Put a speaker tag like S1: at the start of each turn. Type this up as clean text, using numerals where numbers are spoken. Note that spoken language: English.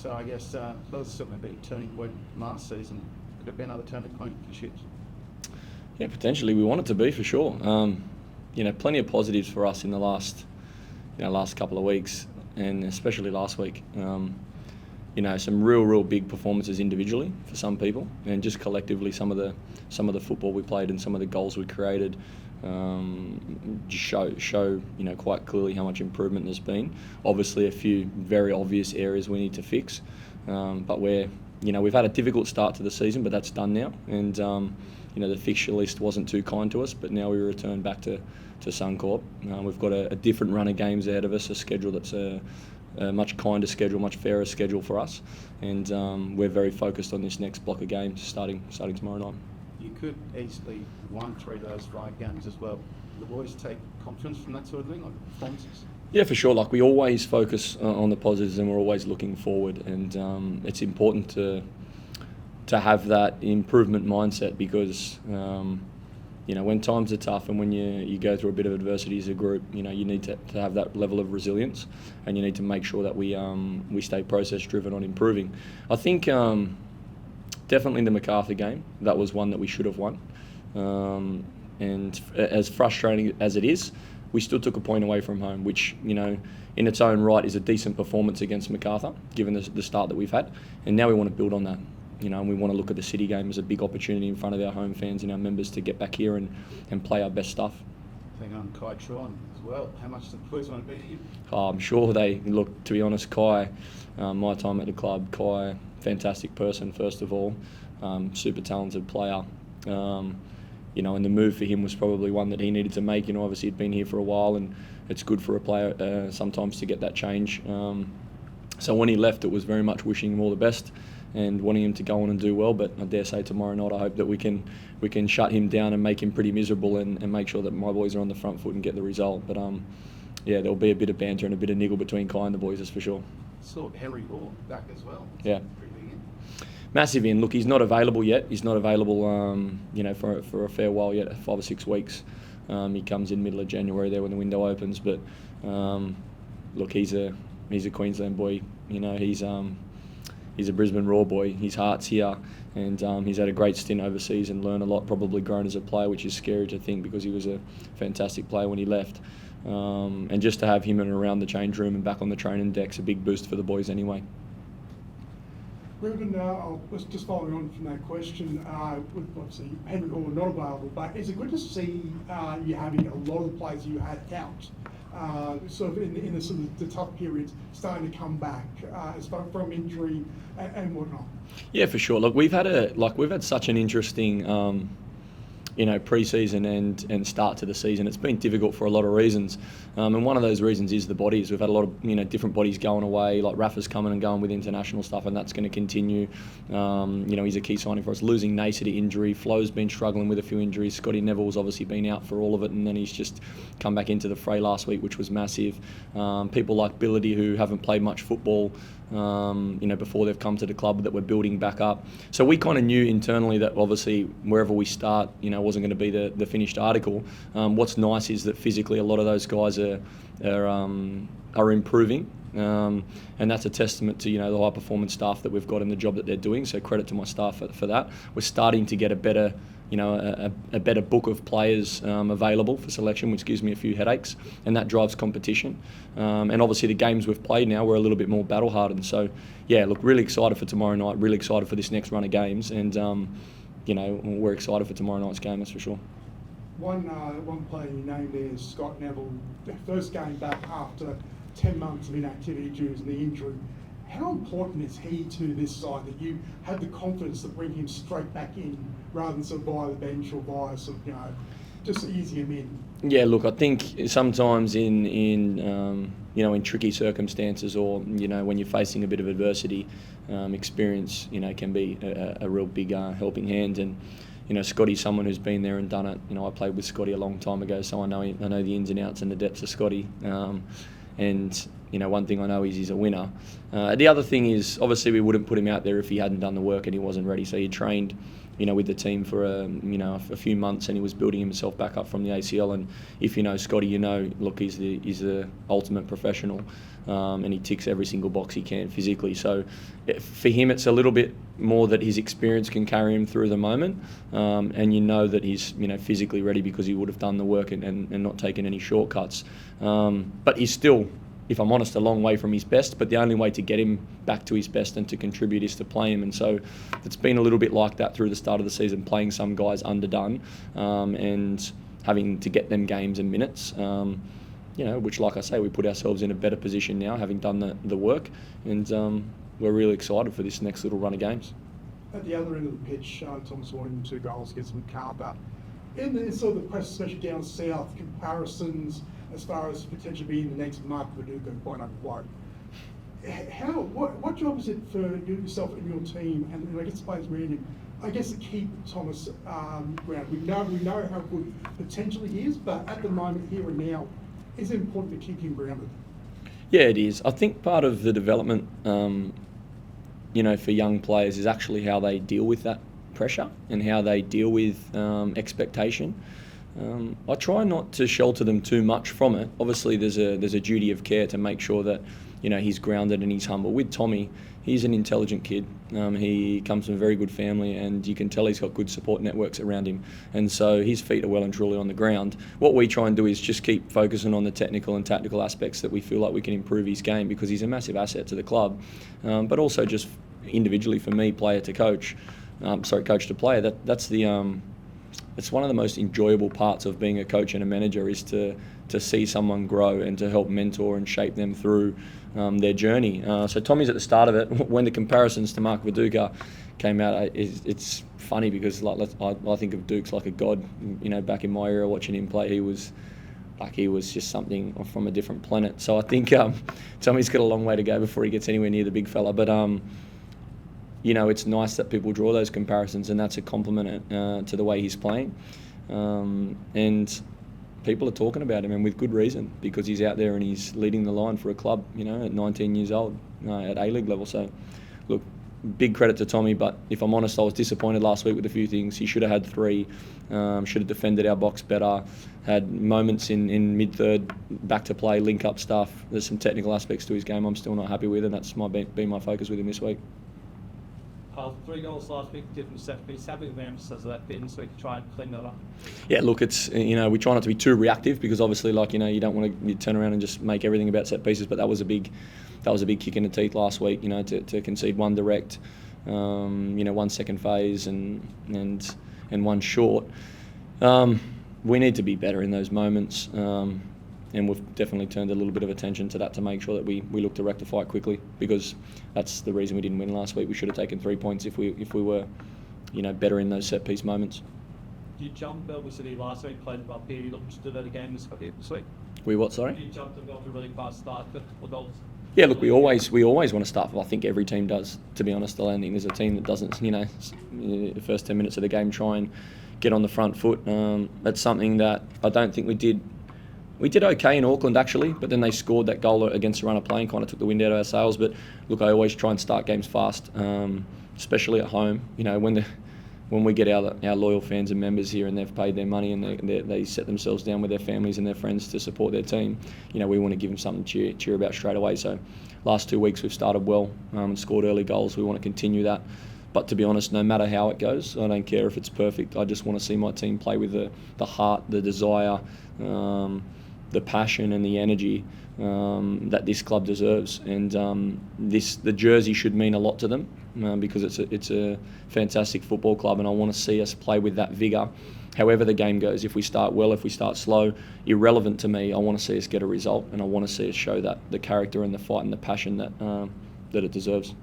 S1: So I guess that was certainly a big turning point last season. Could it be another turning point for Shits?
S2: Yeah, potentially we want it to be for sure. Plenty of positives for us in the last couple of weeks, and especially last week. Some real big performances individually for some people, and just collectively some of the football we played and some of the goals we created just show quite clearly how much improvement there's been. Obviously, a few very obvious areas we need to fix, but we've had a difficult start to the season, but that's done now, and the fixture list wasn't too kind to us, but now we return back to Suncorp. We've got a different run of games ahead of us, a schedule that's a much kinder schedule, much fairer schedule for us, and we're very focused on this next block of games starting tomorrow night.
S1: You could easily won 3 of those 5 games as well. The boys take confidence from that sort of thing, like performances?
S2: Yeah, for sure. Like, we always focus on the positives, and we're always looking forward, and it's important to have that improvement mindset because when times are tough and when you go through a bit of adversity as a group, you need to have that level of resilience, and you need to make sure that we stay process driven on improving. I think definitely the Macarthur game, that was one that we should have won, and as frustrating as it is, we still took a point away from home, which in its own right is a decent performance against Macarthur given the start that we've had, and now we want to build on that. And we want to look at the City game as a big opportunity in front of our home fans and our members to get back here and play our best stuff.
S1: I think on Kai Tron as well. How much do the boys want to beat him?
S2: I'm sure they look. To be honest, Kai, my time at the club, Kai, fantastic person first of all, super talented player. And the move for him was probably one that he needed to make. Obviously he'd been here for a while, and it's good for a player sometimes to get that change. So when he left, it was very much wishing him all the best and wanting him to go on and do well. But I dare say tomorrow night, I hope that we can shut him down and make him pretty miserable and make sure that my boys are on the front foot and get the result. But there'll be a bit of banter and a bit of niggle between Kai and the boys, that's for sure.
S1: Saw Henry Law back as well.
S2: Yeah. Massive in. Look, he's not available yet. He's not available, for a fair while yet, 5 or 6 weeks. He comes in middle of January there when the window opens. But look, he's a Queensland boy. He's a Brisbane Raw boy. His heart's here, and he's had a great stint overseas and learned a lot. Probably grown as a player, which is scary to think because he was a fantastic player when he left. And just to have him in and around the change room and back on the training deck's a big boost for the boys anyway.
S3: Ruben, was just following on from that question, with obviously Henry Hall not available, but is it good to see you having a lot of the players you had out, sort of in the sort of the tough periods, starting to come back as far from injury and whatnot? Yeah,
S2: for sure. Look, we've had such an interesting pre-season and start to the season. It's been difficult for a lot of reasons, and one of those reasons is the bodies. We've had a lot of different bodies going away. Like Rafa's coming and going with international stuff, and that's going to continue. He's a key signing for us. Losing Nacer to injury, Flo's been struggling with a few injuries. Scotty Neville's obviously been out for all of it, and then he's just come back into the fray last week, which was massive. People like Billity, who haven't played much football, before they've come to the club, that we're building back up. So we kind of knew internally that obviously wherever we start, wasn't going to be the finished article. What's nice is that physically a lot of those guys are improving, and that's a testament to the high performance staff that we've got in the job that they're doing. So credit to my staff for that. We're starting to get a better better book of players available for selection, which gives me a few headaches, and that drives competition. And obviously the games we've played now, we're a little bit more battle hardened. So yeah, look, really excited for tomorrow night, really excited for this next run of games, and we're excited for tomorrow night's game, that's for sure.
S3: One player you named there is Scott Neville. First game back after 10 months of inactivity due to the injury. How important is he to this side that you had the confidence to bring him straight back in rather than sort of via the bench or via sort of, just easing him in?
S2: Yeah, look, I think sometimes in tricky circumstances or when you're facing a bit of adversity, experience can be a real big helping hand. And Scotty's someone who's been there and done it. I played with Scotty a long time ago, so I know the ins and outs and the depths of Scotty. And one thing I know is he's a winner. The other thing is, obviously, we wouldn't put him out there if he hadn't done the work and he wasn't ready. So he trained with the team for a few months, and he was building himself back up from the ACL. And if you know Scotty, look, he's the ultimate professional, and he ticks every single box he can physically. So for him, it's a little bit more that his experience can carry him through the moment, and that he's physically ready because he would have done the work and not taken any shortcuts. But he's still, if I'm honest, a long way from his best, but the only way to get him back to his best and to contribute is to play him. And so it's been a little bit like that through the start of the season, playing some guys underdone, and having to get them games and minutes, which, like I say, we put ourselves in a better position now, having done the work, and we're really excited for this next little run of games.
S3: At the other end of the pitch, Thomas Warning 2 goals against Macarthur. In the sort of the press, especially down south, comparisons as far as potentially being the next Mark Viduka, quote unquote. What job is it for yourself and your team, and I guess the players around him, I guess, to keep Thomas grounded? We know how good potentially he is, but at the moment, here and now, is it important to keep him grounded?
S2: Yeah, it is. I think part of the development, for young players is actually how they deal with that pressure and how they deal with expectation. I try not to shelter them too much from it. Obviously, there's a duty of care to make sure that he's grounded and he's humble. With Tommy, he's an intelligent kid. He comes from a very good family, and you can tell he's got good support networks around him. And so his feet are well and truly on the ground. What we try and do is just keep focusing on the technical and tactical aspects that we feel like we can improve his game, because he's a massive asset to the club. But also just individually for me, player to coach, coach to player. It's one of the most enjoyable parts of being a coach and a manager, is to see someone grow and to help mentor and shape them through their journey. So Tommy's at the start of it. When the comparisons to Mark Viduka came out, it's funny because I think of Dukes like a god. Back in my era watching him play, he was just something from a different planet. So I think Tommy's got a long way to go before he gets anywhere near the big fella. But it's nice that people draw those comparisons, and that's a compliment to the way he's playing. And people are talking about him, and with good reason, because he's out there and he's leading the line for a club, at 19 years old, at A-League level. So, look, big credit to Tommy, but if I'm honest, I was disappointed last week with a few things. He should have had 3, should have defended our box better, had moments in mid-third, back to play, link-up stuff. There's some technical aspects to his game I'm still not happy with, and that's been my focus with him this week.
S4: 3 goals last week, different set piece. How big of an emphasis that been so we can try and clean that up?
S2: Yeah, look, it's we try not to be too reactive, because obviously, you don't want to turn around and just make everything about set pieces. But that was a big kick in the teeth last week. To concede 1 direct, 1 second phase, and 1 short. We need to be better in those moments. And we've definitely turned a little bit of attention to that to make sure that we look to rectify it quickly, because that's the reason we didn't win last week. We should have taken 3 points if we were, better in those set piece moments.
S4: You jumped Melbourne City last week, played well here. You looking to do that again this week?
S2: We what? Sorry.
S4: You jumped and got a really fast start, but what goals?
S2: Yeah, look, we always want to start. I think every team does. To be honest, I don't think there's a team that doesn't. The first 10 minutes of the game try and get on the front foot. That's something that I don't think we did. We did okay in Auckland, actually, but then they scored that goal against the run of play and kind of took the wind out of our sails. But look, I always try and start games fast, especially at home. When we get our loyal fans and members here and they've paid their money and they set themselves down with their families and their friends to support their team, we want to give them something to cheer about straight away. So last 2 weeks we've started well and scored early goals. We want to continue that. But to be honest, no matter how it goes, I don't care if it's perfect. I just want to see my team play with the heart, the desire, the passion and the energy that this club deserves, and the jersey should mean a lot to them because it's a fantastic football club, and I want to see us play with that vigour. However the game goes, if we start well, if we start slow, irrelevant to me. I want to see us get a result, and I want to see us show that the character and the fight and the passion that it deserves.